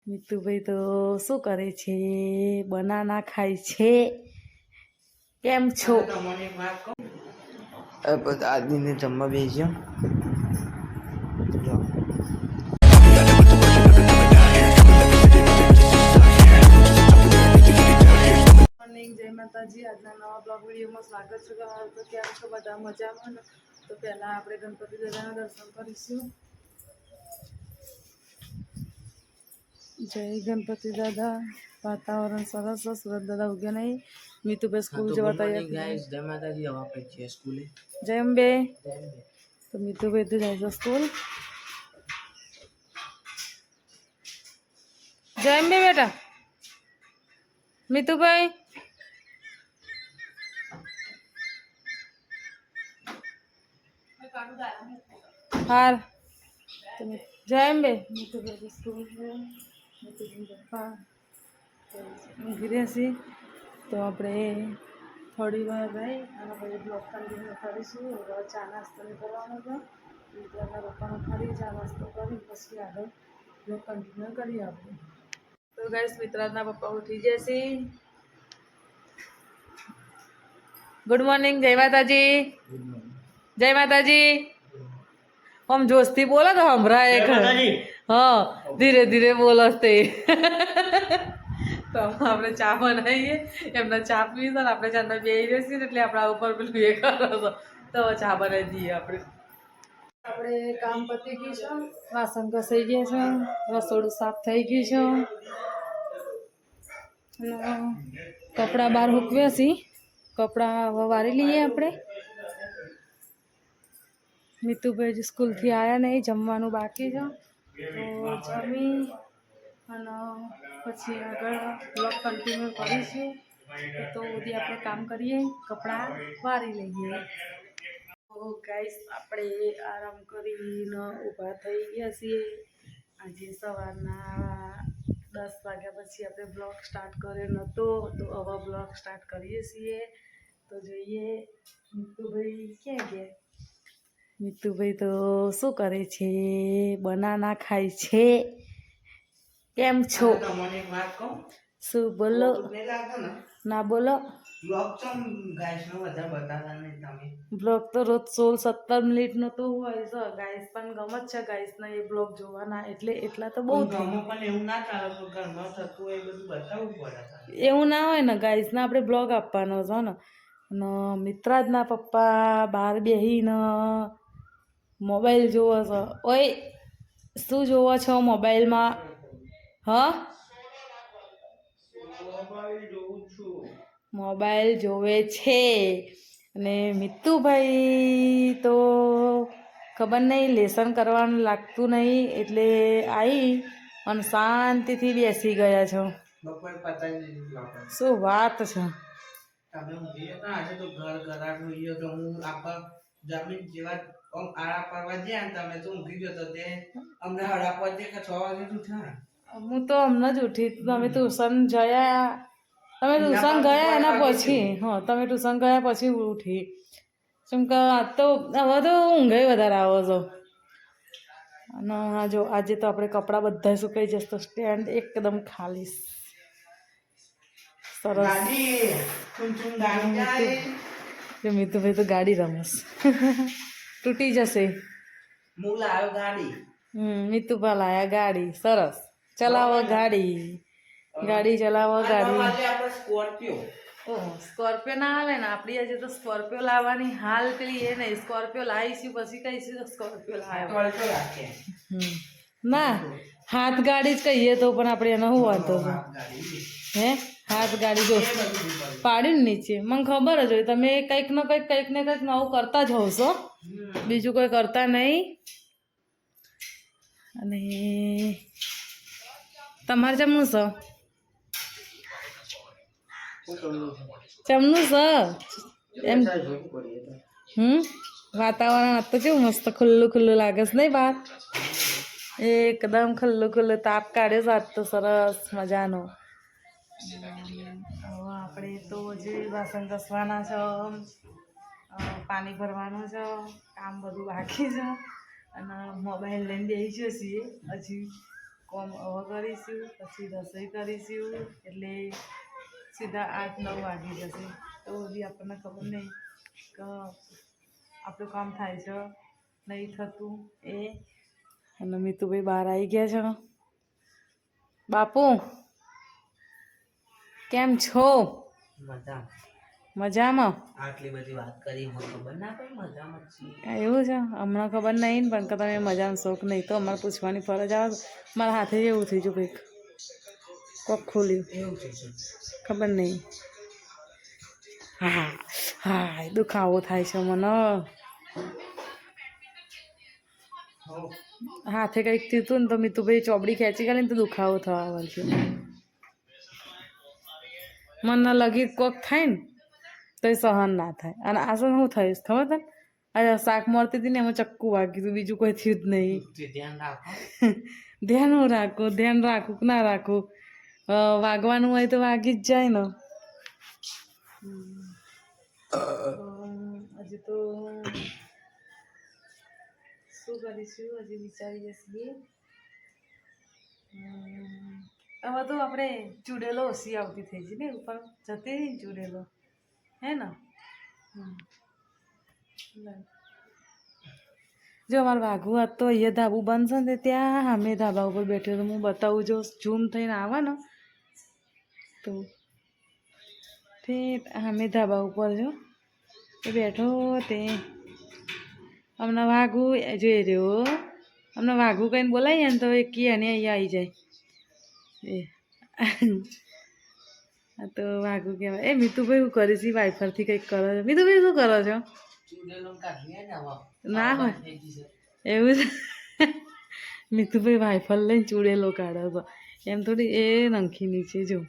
મિતુભાઈ તો શું કરે છે? બનાના ખાય છે. કેમ છો? આદમીને જમવા બેસ્યો. મોર્નિંગ, જય માતાજી. આજના નવા બ્લોગ વિડીયોમાં સ્વાગત છે. તો કેમ છો બધા? મજામાં ને? તો પહેલાં આપણે ગણપતિ દાદાના દર્શન કરીશું. જય ગણપતિ દાદા. વાતાવરણ સરસ છે. સુરત દાદા ઉગ્યા નહીં. મિતુભાઈ સ્કૂલ જવા તૈયાર. ગાઈસ જય માતાજી. હવે આપણે છીએ સ્કૂલે. જય અંબે. તો મિતુભાઈ તો જાય છે સ્કૂલ. જય અંબે બેટા. મિતુભાઈ હાર જય અંબે. મિતુભાઈ સ્કૂલ પપ્પા ઊંઘી રહ્યા છીએ. તો આપણે થોડી વાર રહી અને પછી બ્લોક કન્ટિન્યુ કરીશું. ચા નાસ્તો નહીં કરવાનો હતો. મિત્રના પપ્પાનો ખાલી ચા નાસ્તો કરી પછી આગળ બ્લોક કન્ટિન્યુ કરીએ આપણે. તો ગાઈસ મિત્રાના પપ્પા ઉઠી જશે. Good morning. જય માતાજી. જય માતાજી. આમ જોશથી બોલો તો સંભળાય. હા, ધીરે ધીરે બોલો તે. તો આપણે ચા બનાવીએ. એમને ચા પીવી તો આપણે ચાના બે રહેશે ને એટલે આપણા ઉપર પેલું એ કરો તો ચા બનાવી દઈએ આપણે. આપણે કામ પતી ગયું છે. વાસણ ઘસાઈ ગયા છે. રસોડું સાફ થઈ ગયું છે. કપડાં બહાર સૂકવ્યા છે. કપડાં હવે વારી લઈએ આપણે. મિતુભાઈ સ્કૂલથી આવ્યા નહીં, જમવાનું બાકી છે. તો જમી અને પછી આગળ બ્લોગ કન્ટિન્યુ કરીશું. તો બધી આપણે કામ કરીએ, કપડાં વારી લઈએ. તો ગાઈસ આપણે આરામ કરીને ઊભા થઈ ગયા છીએ. આજે સવારના 10 વાગ્યા પછી આપણે બ્લોગ સ્ટાર્ટ કર્યો નહોતો, તો હવે બ્લોગ સ્ટાર્ટ કરીએ છીએ. તો જોઈએ મિતુભાઈ ક્યાં ગયા? મિતુભાઈ તો શું કરે છે? બનાના ખાય છે. કેમ છો? શું બોલો? ના બોલો. બ્લોગ તો રોજ 16-17 મિનિટનો તો હોય છે. ગાઈસ પણ ગમે જ છે ગાઈસને એ બ્લોગ જોવાના, એટલે એટલા તો બહુ એવું ના હોય ને. ગાઈસને આપણે બ્લોગ આપવાનો છે ને. અને મિત્રાજના પપ્પા બહાર બેસીને મોબાઈલ જોવો છો. ઓય, શું જોવો છો મોબાઈલમાં? હા, મોબાઈલ જોવે છે. અને મિતુભાઈ તો ખબર નહીં, લેસન કરવાનું લાગતું નહીં એટલે આવી અને શાંતિથી બેસી ગયા છો. શું વાત છે? જમીન જેવા આડા પરવા ગયા ને તમે તો ઊંઘી ગયો તો તે અમને 5:30 કે 6 વાગે ઉઠ્યા. હું તો હમણાં જ ઉઠી. તમે ટ્યુશન ગયા, તમે ટ્યુશન ગયા એના પછી. હા, તમે ટ્યુશન ગયા પછી ઉઠી. કેમ કે આજ તો હવે તો ઊંઘાઈ વધારે આવો છો. અને જો આજે તો આપણે કપડાં બધા સુકાઈ જશે. તો સ્ટેન્ડ એકદમ ખાલી સરસ. મિતુભાઈ તો ગાડી રમસ તૂટી જશે. મિતુભા લાયા ગાડી. સરસ. ચલાવો ગાડી. ગાડી ચલાવો ગાડી. સ્કોર્પિયો ના હાલે ને આપણી આજે તો સ્કોર્પિયો લાવવાની હાલ પેલી એ નહીં. સ્કોર્પિયો લાવીશું પછી કહીશું સ્કોર્પિયો લાવ્યો. ના, હાથ ગાડી જ કહીએ તો પણ આપણે એનો શું વાંધો છે? હે, હાથ ગાડી જો પાડ્યું ને નીચે. મને ખબર જ હોય તમે કંઈક ને કંઈક નવું કરતા જ હોવ છો. બીજું કોઈ કરતા નહીં. અને તમારે જમનું છે? જમનું છે એમ. વાતાવરણ તો કેવું મસ્ત ખુલ્લું ખુલ્લું લાગે છે નહીં બહાર? એકદમ ખુલ્લું ખુલ્લું. તાપ કાઢ્યો છે આજ તો સરસ મજાનો. હવે આપણે તો જે વાસણ ઘસવાના છે, પાણી ભરવાનું છે, કામ બધું બાકી છે. અને મોબાઈલ લઈને બેસી છીએ હજી કોમ હવે કરીશું, પછી રસોઈ કરીશું, એટલે સીધા 8-9 વાગી જશે. તો બી આપણને ખબર નહીં કે આપણું કામ થાય છે નહીં થતું એ. અને મીતુભાઈ બહાર આવી ગયા છે. બાપુ કેમ છો? મજા. મજામાં? આટલી બધી વાત કરી મને ખબર ના પડી મજામાં છીએ. એવું છે? હમણાં ખબર નહીં ને, પણ કે તમે મજાનો શોખ નહીં તો અમારે પૂછવાની ફરજ આવે. મારા હાથે એવું થઈ ગયું કંઈક, કોક ખોલ્યું એવું છે ખબર નહીં. હા હા, દુખાવો થાય છે મને. હાથે કંઈક થયું હતું ને તો મીતુભાઈ ચોપડી ખેંચી ગઈ ને તો દુખાવો થવા આવ્યો. મને લગી કોક થાય ને તો એ સહન ના થાય. અને આ શું થયું ખબર તને? આ શાક મળતી હતી ને એમાં ચક્કુ વાગ્યું હતું, બીજું કોઈ થયું જ નહીં. ધ્યાન રાખો. ધ્યાન રાખું કે ના રાખું, વાગવાનું હોય તો વાગી જ જાય ને. હજી તો શું કરીશું હજી વિચારીએ છીએ. હવે તો આપણે ચૂડેલો ઓછી આવતી થઈ છે ને, ઉપર જતી રહી ને ચૂડેલો, હે ને? જો અમારે વાઘુ આજ તો અહીંયા ધાબુ બંધ છે ને ત્યાં સામે ધાબા ઉપર બેઠો તો હું બતાવું, જો ઝૂમ થઈને આવે ને તો તે સામે ધાબા ઉપર જો એ બેઠો તે અમને વાઘુ જોઈ રહ્યો. અમને વાઘુ કહીને બોલાવીએ ને તો એ કી અને અહીંયા આવી જાય. એ તો વાઘુ કહેવાય. એ મીતુભાઈ શું કરે છે? વાઈફરથી કંઈક કરો છો? મીતુભાઈ શું કરો છો? ના હોય એવું છે. મીતુભાઈ વાઈફર લઈને ચૂડેલો કાઢો તો એમ થોડી એ નંખી છે. જો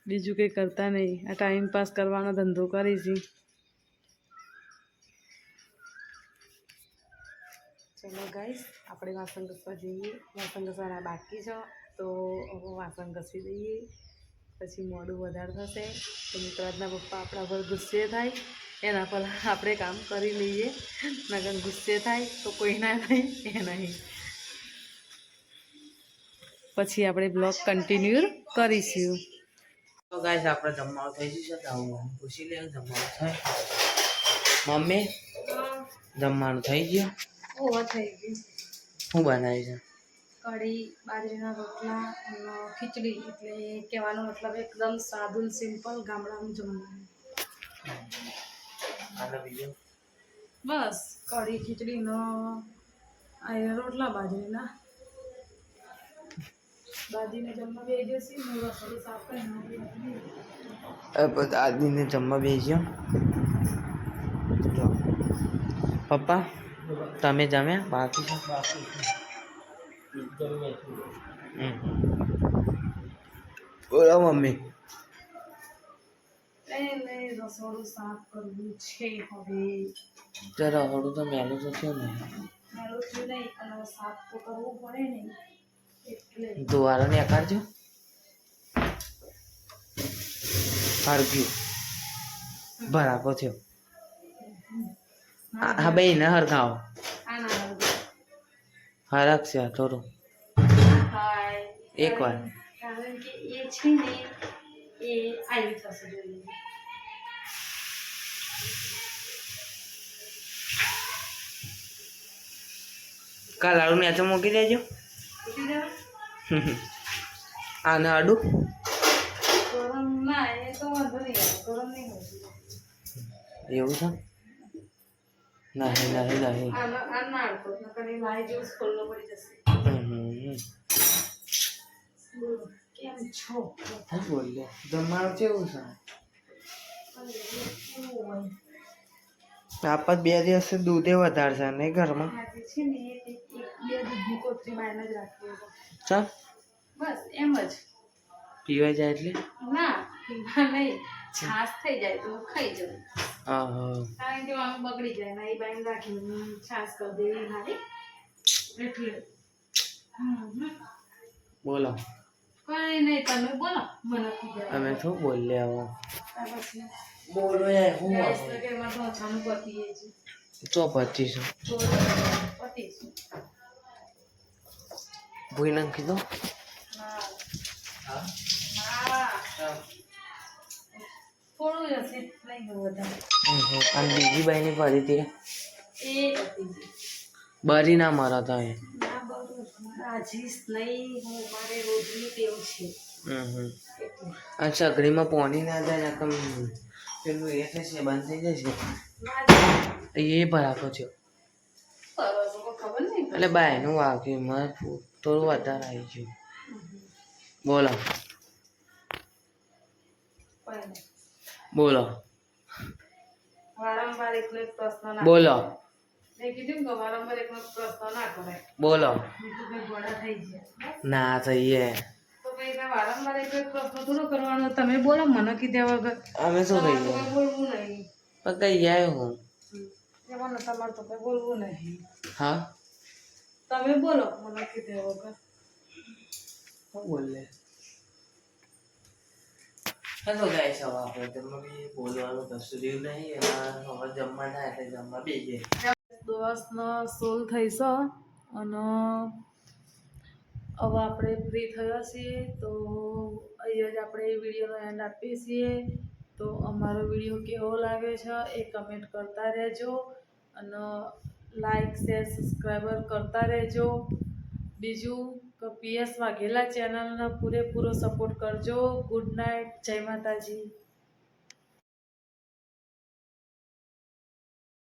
બીજું કંઈ કરતા નહીં, આ ટાઈમ પાસ કરવાનો ધંધો કરી છે. ચલો ગાઈસ, આપણે વાસણ ઘસવા જઈએ. વાસણ ઘસવાના બાકી છે તો વાસણ ઘસી દઈએ, પછી મોડું વધારે થશે તો મિત્રાજના પપ્પા આપણા પર ગુસ્સે થાય. એના પર આપણે કામ કરી લઈએ, નગર ગુસ્સે થાય તો કોઈ ના થાય એ નહીં. પછી આપણે બ્લોગ કન્ટિન્યુ કરીશું. તો ગાઈસ આપણે જમવાનું થઈ જશે તો આવું પૂછી લે જમવાનું થાય. મમ્મી જમવાનું થઈ ગયું? ઓવા થઈ ગયું. શું બનાવી છે? કઢી, બાજરીના રોટલા અને ખીચડી. એટલે કહેવાનો મતલબ એકદમ સાદું સિમ્પલ ગામડાનું જમવાનું. અને બીજું બસ કઢી ખીચડીનો આ રોટલા બાજરીના. દાદીને જમવા બે જશે, હું રસોડું સાફ કરીને દાદીને જમવા બેસ્યો. પપ્પા તમે જમ્યા? બાકી છે? બોલો મમ્મી. રસોડું સાફ કરવું છે હવે. જરા હળું તો મેલું તો થયું ને. મેલું થયું નહીં અને સાફ તો કરવું પડે નહીં એટલે દુવારો ને કાઢજો. હરગ્યું બરાબર થયો. હા ભાઈ ને હરગાવો હરક છે થોડું એક વાર. કારણ કે એ છે ને એ આવી થશે જોઈએ. કાલ આડું ને મૂકી દેજો. આને આડું ગરમ ના એ તો વાંધો નહીં આવે, ગરમ નહીં હોય. એવું છે? નહીં નહીં નહીં. આ ના અડતો નકર એ લાઈ જેવું સ્કૂલનો પડી જશે. બોલો કેમ છો? બોલ્યો જમવાનું કેવું છે? આપત 2 દિવસ દૂધે વધારે છે નહીં ઘરમાં? આજે છે ને એક બે દૂધની કોથળી બાયને જ રાખી છે. ચાલ બસ એમ જ. પીવાઈ જાય એટલે? ના પીવા નહીં, છાશ થઈ જાય તો ખાઈ જવું. હા કારણ કે આમ બગડી જાય ને એ બાઈને રાખીને છાશ કરી દેવી મારી એટલે. બોલો. કઈ નહીં, તમે બોલો. મને અમે શું બોલ્યા હવે? પછી બોલો યાર હું ગેસ તો કે એમાં તો ઓછાનું પતીએ છે. તો 25. પતી છે. ભૂઈ નાખી દો ના હા ના થોડું જ હશે નહીં બહુ વધારે અને બીજી બાઈની ફરી હતી એ હતી બરી ના મરો તો એ ના બરોબર રાજીશ નહીં હું મારે રોજની ટેવ છે એટલે અને સગડીમાં પોણી ના જાય ને કમ પેલું એ થશે બંધ થઈ જશે ના જાય. એ ભરાતો છે કરો છો કોઈ ખબર નહીં એટલે બાયનું વાગ્યું મને થોડું વધારે આવી ગયું બોલો કોઈ નહીં. બોલો વારંવાર એકનો એક પ્રશ્ન ના બોલો મેં કીધું કે વારંવાર એકનો એક પ્રશ્ન ના કરાય બોલો મીઠુભાઈ ઘોડા થઈ ગયા ના થઈએ તો ભાઈ એટલે વારંવાર એક એક પ્રશ્ન થોડો કરવાનો તમે બોલો મને કીધા વગર અમે શું તમારે તો કહીએ કંઈ બોલવું નહીં પણ કઈ આવ્યો હું એમાં તમારે તો કંઈ બોલવું નહીં હા તમે બોલો મને કીધા વગર શું બોલે હેલો ગાઈસ હવે આપણે જમવા બી બોલવાનું કશું રહ્યું નહીં એમાં હવે જમવા થાય એટલે જમવા બેસીએ 10:16 થઈ છે અને હવે આપણે ફ્રી થયા છીએ તો અહીંયા જ આપણે વિડીયોનો એન્ડ આપીએ છીએ તો અમારો વિડીયો કેવો લાગે છે એ કમેન્ટ કરતા રહેજો અને લાઈક શેર સબસ્ક્રાઈબર કરતા રહેજો બીજું કે PS વાઘેલા ચેનલનો પૂરેપૂરો સપોર્ટ કરજો ગુડ નાઇટ જય માતાજી